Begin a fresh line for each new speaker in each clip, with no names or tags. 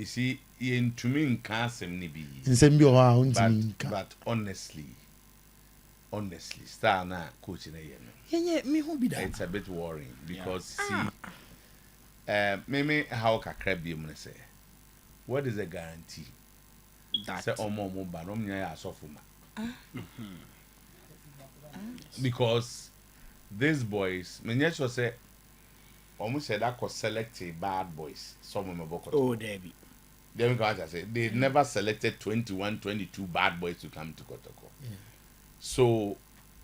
you see, into me can't say maybe. But honestly, star na coach in a year.
Me who be that?
It's a bit worrying because see, maybe how can crab be say? What is the guarantee? That say omo ba no nya ya sofuma. Because these boys, me sure say almost said that could select bad boys. Some of them.
Oh, Debbie.
Then I say they never selected 21, 22 bad boys to come to Kotoko.
Yeah.
So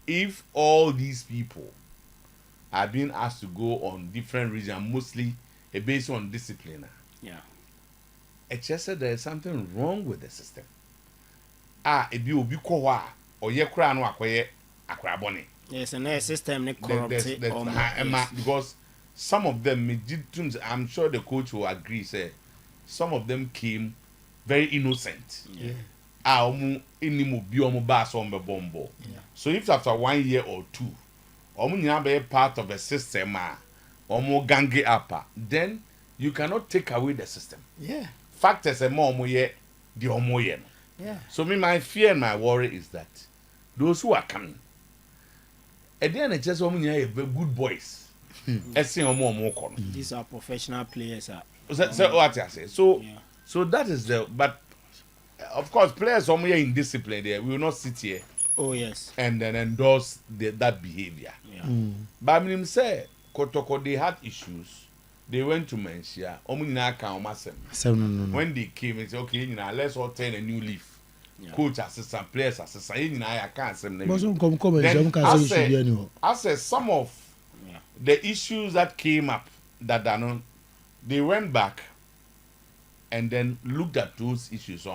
if all these people are being asked to go on different regions, mostly based on discipline, it just said there is something wrong with the system. If you be kowa or ye kra no akoye akraboni.
Yes, and the system corrupted
because some of them, I'm sure the coach will agree, say some of them came very innocent. So if after 1 year or two, be part of a system, gang it up, then you cannot take away the system. Fact is a more the homoyen. So my fear and my worry is that those who are coming, at the end it's just good boys.
These are professional players.
So what I say. So that is the, but of course players somewhere in discipline there, we will not sit here.
Oh yes.
And then endorse that behavior. But I mean say Kotoko they had issues. They went to Mensia. When they came and said, okay, let's all turn a new leaf. Coach assistant, players assistant. I can't say. I said some of the issues that came up that they went back and then looked at those issues.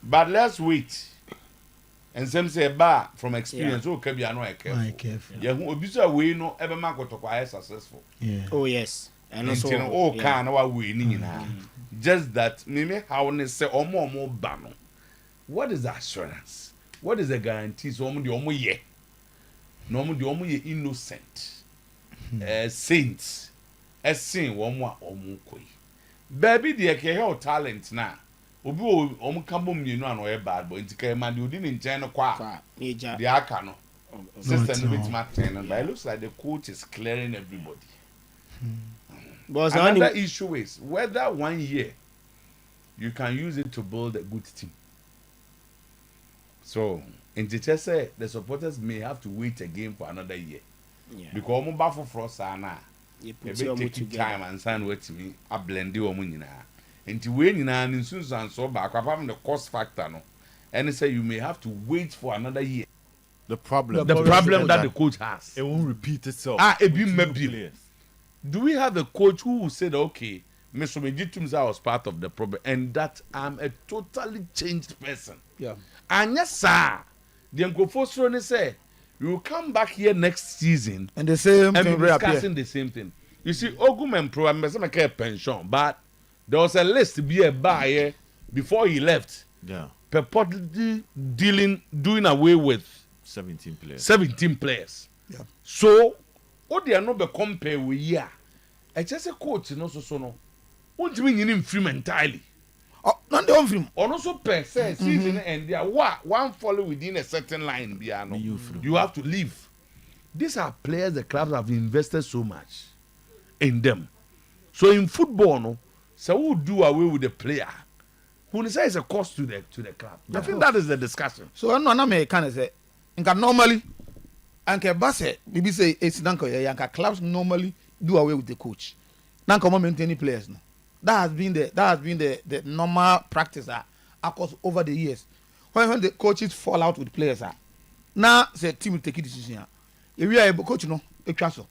But let's wait. And some say from experience, can be careful. Yeah, we know ever Marco successful.
Oh yes.
And also winning. Just that maybe how they say more banner. What is the assurance? What is the guarantee? So the year. No the innocent. Saints. A sin one more baby dear care talent now. Obi kambo mmienu an oye bad boy ntika man the odi nchen no kwa the aka no system bit matter but it looks like the coach is clearing everybody.
But
another issue is whether 1 year you can use it to build a good team. So in just say the supporters may have to wait again for another year. Because omo ba for sana you take time and sign with me a blend the omo nyina. And to win in an instance and so back, apart from the cost factor, no, and say you may have to wait for another year.
The problem
that the coach has,
it won't repeat itself.
Do we have a coach who said, okay, Mr. Mejitumza was part of the problem, and that I'm a totally changed person?
Yeah.
And yes, sir, the Uncle say, you will come back here next season
and the same
and
thing
be discussing the same thing. You see, Ogum and Pro, I'm a pension, but there was a list to be a buyer before he left.
Yeah.
Purportedly doing away with
17 players.
17 players.
Yeah.
So, what they are not be compared with here. I just a coach, so no. What do you mean in film entirely?
Oh, not the film.
Or also per se season and they are one follow within a certain line. You have to leave. These are players the clubs have invested so much in them. So in football, no. So who do away with the player? Who say it's a cost to the club? I think that is the discussion.
So no me can say normally anke base bibi say it's nanko yanka clubs normally do away with the coach. Nanko mo maintain players no. That has been the normal practice across over the years. When the coaches fall out with players now the team will take a decision. If we are a coach no, a transfer.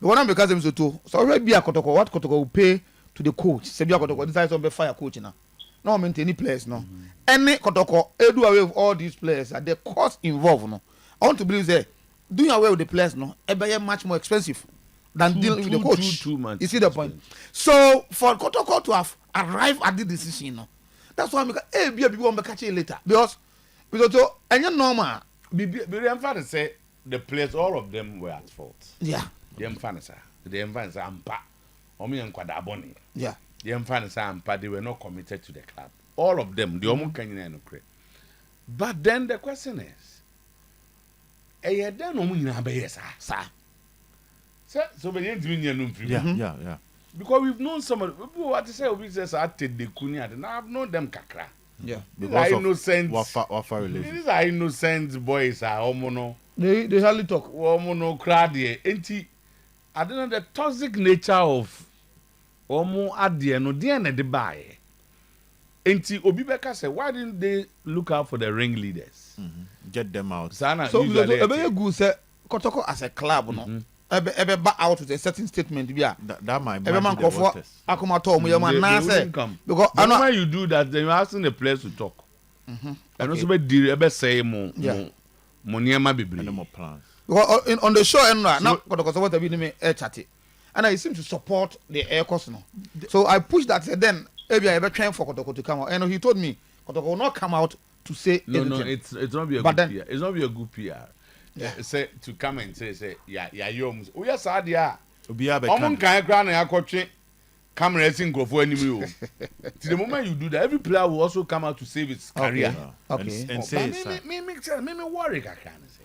The one because them so already be a Kotoko what Kotoko will pay to the coach. Sebia Kotoko decides to be fire coach now. No maintain players no. Any Kotoko do away with all these players the cost involved no. I want to believe that doing away with the players no, it much more expensive than dealing with the coach. You see the point? So for Kotoko to have arrived at the decision no, that's why I'm be people will catch it later because any normal.
Be emphatic say the players all of them were at fault.
Yeah.
The emphasis ampa. Omi enkwada boni.
Yeah.
they were not committed to the club. All of them, the Omo Kenyan no credit. But then the question is, then Omo nyina be yes, sir. So be yen timi no free.
Yeah.
Because we've known some of people what to say we say I take the kunya. Now I've known them kakra.
Yeah.
These are innocent.
Wafa relation.
These are innocent boys. Omo no.
They hardly talk.
Omo no crowd here. Enti, I don't know the toxic nature of Omo adie no dey na de buy. Enti Obi Beka say why didn't they look out for the ringleaders?
Get them out.
Sana
So
usually
very good say Kotoko as a club no. Ebe back out with a certain statement bia.
That might be
Every man
the
for
waters.
akoma to mo man na
they
say
wouldn't come.
because
But
I know
when you do that, then you're asking the players to talk. And also be say mo niema
And
bebre.
no more plans.
because on the show and now Kotoko so what be me air chatty. And I seem to support the air course no. So I pushed that said then maybe I ever trying for Kotoko to come out. And he told me Kotoko will not come out to say
No,
anything.
it's not be a
But
good
then-
PR. It's not be a good PR.
Yeah.
Say to come and say you we are sad yeah.
Obiya be
Omo
can.
kan kra na yakotwe camera sin grofo anime o. To the moment you do that, every player will also come out to save his career.
Okay.
And say it's
Me worry kakra na say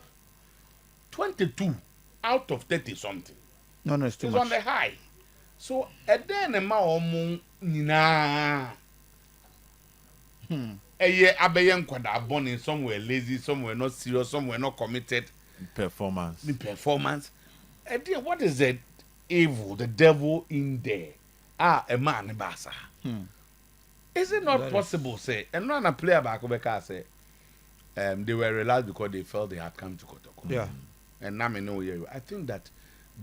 22 out of 30 something.
No, it's too
It's
much.
on the high. So then ma omo nyina eye abeye nkwada born somewhere lazy, somewhere not serious, somewhere not committed.
performance.
The performance. And then what is the evil, the devil in there? A man basa. Is it not possible, say, and not a player back over say, they were relaxed because they felt they had come to Kotoko.
Yeah.
And now I know I think that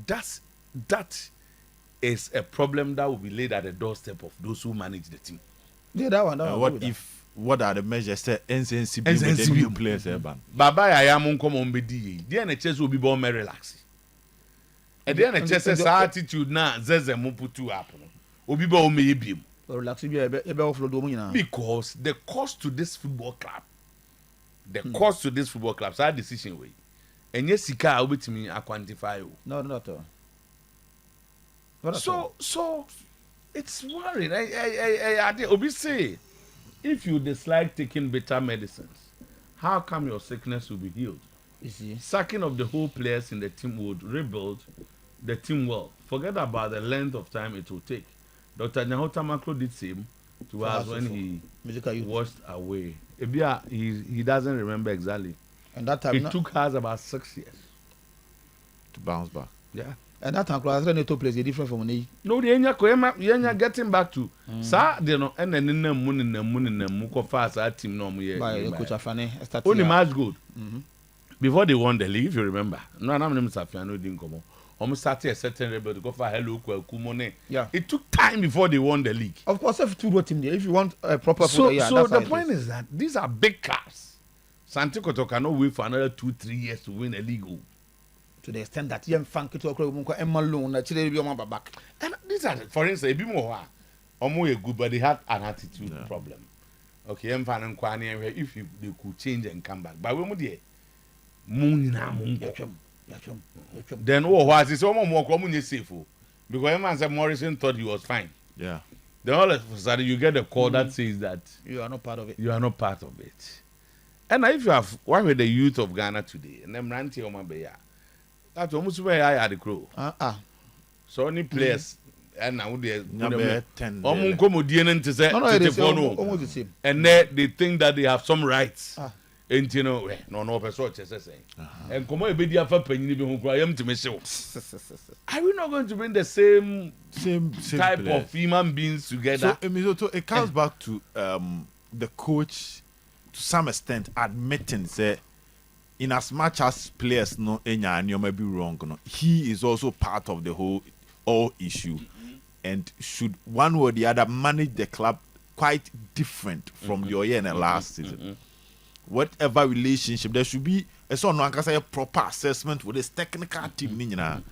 that is a problem that will be laid at the doorstep of those who manage the team.
Yeah, that one.
What are the measures that NCNCB
NCNCB
with the new players ban?
Baba ya mun come on bedi. There na chess will be born relax. And then na chess attitude na zeze mo putu happen. Obi ba o me biem.
Relax, you be offload do nyina.
Because the cost to this football club, cost to this football club, so that decision way. And yes, sika obetimi quantify.
No, not at all.
So it's worrying. I Obi say, if you dislike taking better medicines, how come your sickness will be healed?
You see.
Sacking of the whole players in the team would rebuild the team well. Forget about the length of time it will take. Dr. Nyahota Makro did same to us when he washed away. Ebia, he doesn't remember exactly.
And that time
It took us about 6 years.
To bounce back.
Yeah.
and that time class no to place different from me.
No, the enya getting back to sa de no and then mu ko fast our team no mu
By Coach Afane start.
Only match good. Before they won the league, if you remember. No, I'm not Safiano didn't come on. Almost started a certain rebel to go for hello Kumone.
Yeah.
It took time before they won the league.
Of course, if two team there, if you want a proper
So,
yeah,
so
that's
the
how it
point is that these are big clubs. Santicoto cannot wait for another 2-3 years to win a league.
to the extent that young Fanky to a Emma loan that children be on back.
And these are, for instance, a bit more. Almost good, but they had an attitude problem. Okay, I'm finding if they could change and come back. But when we then what is almost more common safe because man said Morrison thought he was fine.
Yeah.
Then all of a sudden you get a call that says that
You are not part of it.
you are not part of it. And if you have one with the youth of Ghana today, and them ranting on my bear, that's almost where I had the crow. So any players and now they're
Number 10.
almost come to say
No, it is
no.
almost the same.
And they think that they have some rights. And you know, no, person just saying. And come on, be for penny be who I am to myself. Are we not going to bring the same type
players.
of human beings together?
So it comes back to the coach to some extent admitting say in as much as players know you may be wrong, no, he is also part of the whole issue and should one or the other manage the club quite different from the year in the last season. Whatever relationship there should be a proper assessment with this technical team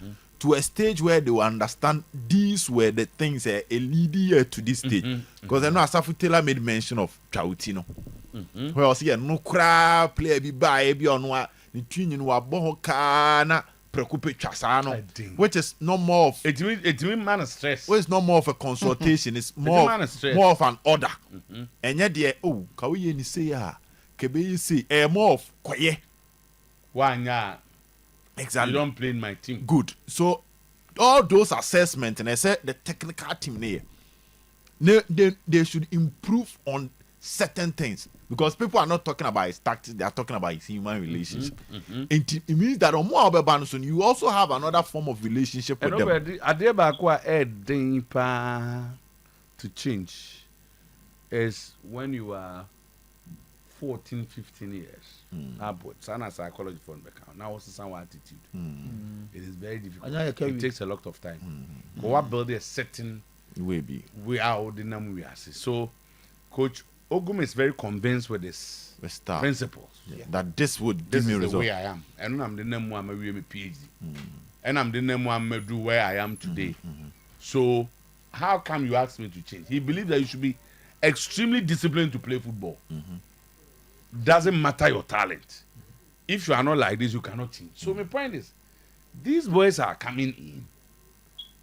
to a stage where they will understand these were the things a lead to this stage because I know Asafu Taylor made mention of Chautino where I see no crap player be by be on what the tuning wa boho kana prekupe chasano,
I think.
which is not more of
It mean man stress.
which is not more of a consultation. It's
man of stress.
more of an order. And yet, oh, can we say ya? Kebe say more of quiet.
Why yeah?
Exactly.
You don't play in my team.
Good. So all those assessments, and I said the technical team there, they should improve on certain things because people are not talking about his tactics; they are talking about his human relationship. It means that on more Banson, you also have another form of relationship with them.
To change is when you are 14, 15 years upwards. And a psychology for the now also some attitude. It is very difficult. It takes a lot of time. What build a certain we are the number we are. So Coach Ogum is very convinced with this principles.
That this would
This
give me
is the
result.
way I am. And I'm the name one I'm a PhD. And I'm the name one I'm do where I am today. So how come you ask me to change? He believes that you should be extremely disciplined to play football. Doesn't matter your talent. If you are not like this, you cannot change. So my point is, these boys are coming in.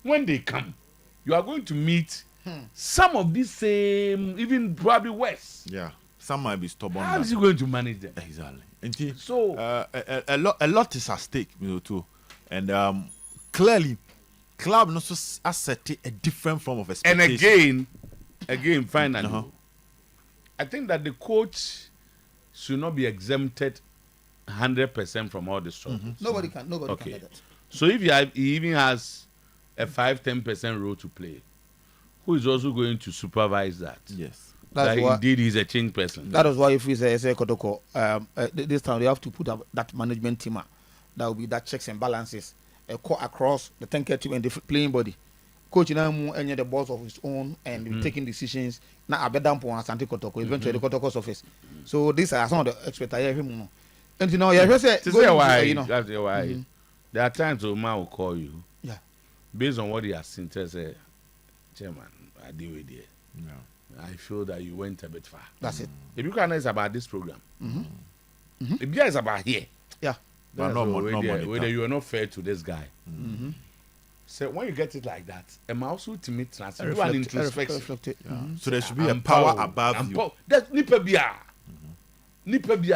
When they come, you are going to meet some of these same, even probably worse.
Yeah, some might be stubborn.
How is he going to manage them?
Exactly. And
So
a lot is at stake, too, and clearly, club also set a different form of
and
expectation.
again, finally, I think that the coach should not be exempted 100% from all this trouble.
Nobody can do
Okay.
that.
So if he even has a 5-10% role to play, who is also going to supervise that?
Yes.
That
That's
indeed he's a change person.
That is why if we say Kotoko, this time they have to put up that management team that will be that checks and balances across the tanker team and the playing body. Coach now any the boss of his own and taking decisions. Now I bet down for Asante Kotoko, eventually the Kotoko's office. So these are some of the experts I hear him. And you know, you say
To say why,
you know,
that's why. There are times a man will call you.
Yeah.
Based on what he has seen, to say, Chairman, I deal with it.
Yeah.
I feel that you went a bit far.
that's it.
If you can, it's about this program. If it's about here,
Yeah.
But no money.
whether you are not fair to this guy. So when you get it like that, a mouse will meet translate. Do an introspection.
So there should be a power above you.
There's nipa bia.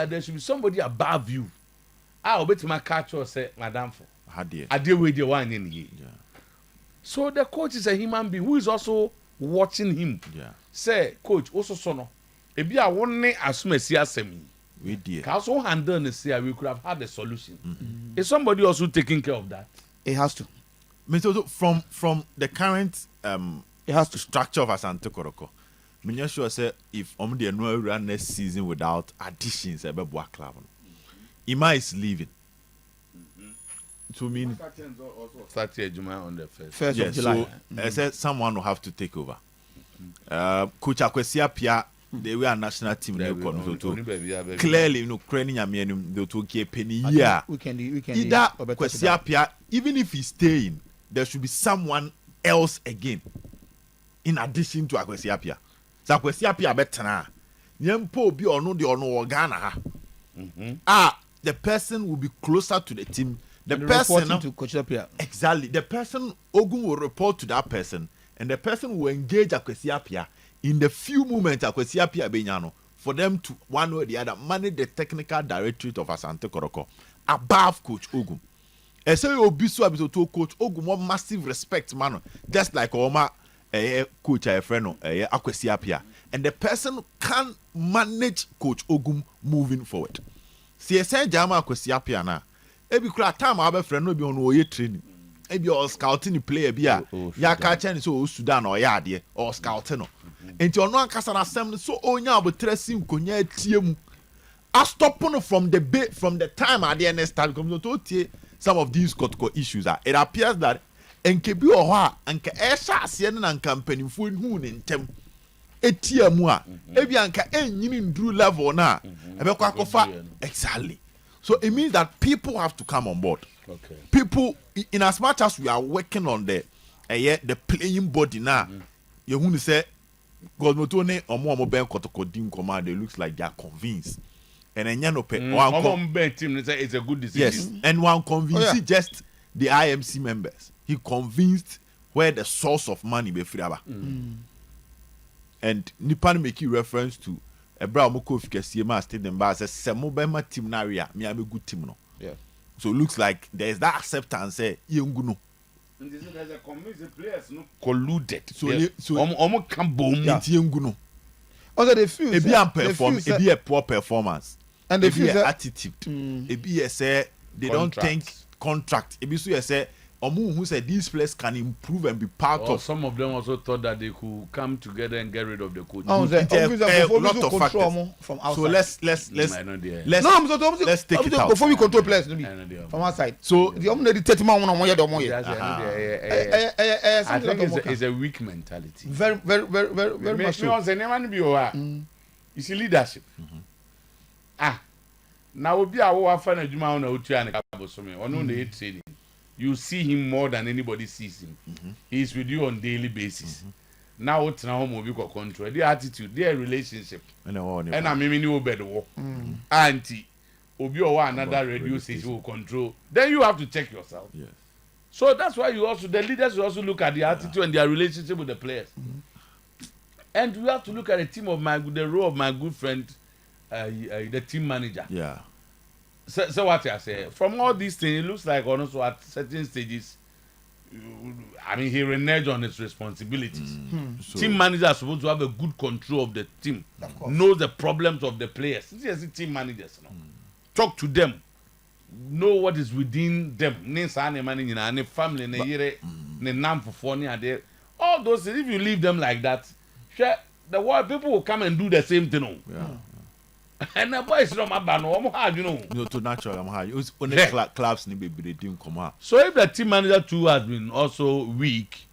There should be somebody above you. I'll bet my catch or say, Madam, for I deal with the one in here.
Yeah.
So the coach is a human being who is also watching him.
Yeah.
Say, coach, also sono. Ebi a one assume si asemi.
We did.
Can also handle this here. We could have had a solution. Is somebody also taking care of that?
It has to.
From the current
It has to.
structure of Asante Koroko, I'm not sure say if they no run next season without additions about Boa Club. Ima is leaving. To mean
Start here Juma on the first.
First of
yes,
July.
so I said someone will have to take over. Coach Akwesi Pia, they were a national team. Clearly, Ukrainian Yamian, they took a penny. Yeah,
we can
either Kwesi Pia, even if he's staying, there should be someone else again, in addition to Akwesi Pia. So Akwesi Pia better now. Nyempo bi ono de ono Ghana ha. The person will be closer to the team. The person
to Coach Apia.
Exactly. The person Ogum will report to that person, and the person will engage Akwesi Apia in the few moments Akwesi Apia benyano for them to one way or the other manage the technical directorate of Asante Koroko above Coach Ogum. And so you be so to Coach Ogum want massive respect, man. Just like Oma Coach Efreno Akwesi Apia, and the person can manage Coach Ogum moving forward. See, say Jama Akwesi Apia na. Ebi kura time abe friend no bi on oye training. Ebi or scouting the player bi a ya ka chen so Sudan or ya ade or scouting no. Enti ono ankasa na sem so onya abotresi nkonya atie mu. A stop no from the time ade na start come to tie some of these critical issues are. It appears that enke bi o ho a anka e sha ase na nka mpanimfo hu ne ntem etia mu a ebi anka enyini nduru level na ebekwa akofa exactly. So it means that people have to come on board.
Okay.
People, in as much as we are working on the playing body now, you want to say, God, it looks like they are convinced. and then no pay
One bad team, it's a good decision.
yes, and one convinced
Oh, yeah.
just the IMC members. He convinced where the source of money be free. And Nipan make reference to a brown moko fikasi state them by says Semobema team naria me a good team no.
Yeah.
So it looks like there's that acceptance say yenguno.
And this is a community players no colluded.
So
Yes.
so
Omo can boom.
it's yenguno.
Also, they feel.
It be
say-
a perform,
they feel
it be a poor performance.
And they
It be
feel
a
that-
attitude. It be a say they don't
Contract.
think contract. It be so you say Omu who said these players can improve and be part
Or
of
some of them also thought that they could come together and get rid of the coach.
Oh, the
It, uh,
obviously,
a
before we
lot
do
of
control
factors.
more from outside.
so let's
I know they-
let's
No, I'm so
let's take it out.
Before we control players, no be
I know they are.
from outside.
So
The only 30 man one the
Yes,
year.
I know they- I
Something
think
like
it's a weak mentality.
very much
Me
so.
on say never be o. You see leadership. Now obi a wo afa na adwuma na otu an ka bosome. Ono na training. You see him more than anybody sees him. He is with you on daily basis. Now what na home obi ko control. Their attitude, their relationship.
and all
And I mean you obed wo. Auntie obi or another radio station will control. Then you have to check yourself.
yes.
So that's why you also the leaders will also look at the attitude and their relationship with the players. And we have to look at the role of my good friend, the team manager.
Yeah.
So what I say, from all these things, it looks like also at certain stages, I mean, he reneged on his responsibilities.
So,
Team manager is supposed to have a good control of the team,
Of course.
knows the problems of the players. This is the team managers. You know. Talk to them, know what is within them. Ne family, ne yere, ne nam for there. All those things, if you leave them like that, the world people will come and do the same thing.
yeah.
And the boys from Abano, hard, you know.
No, to natural I'm high. It was only
Yeah.
clubs ni be dim come out.
So if the team manager too has been also weak,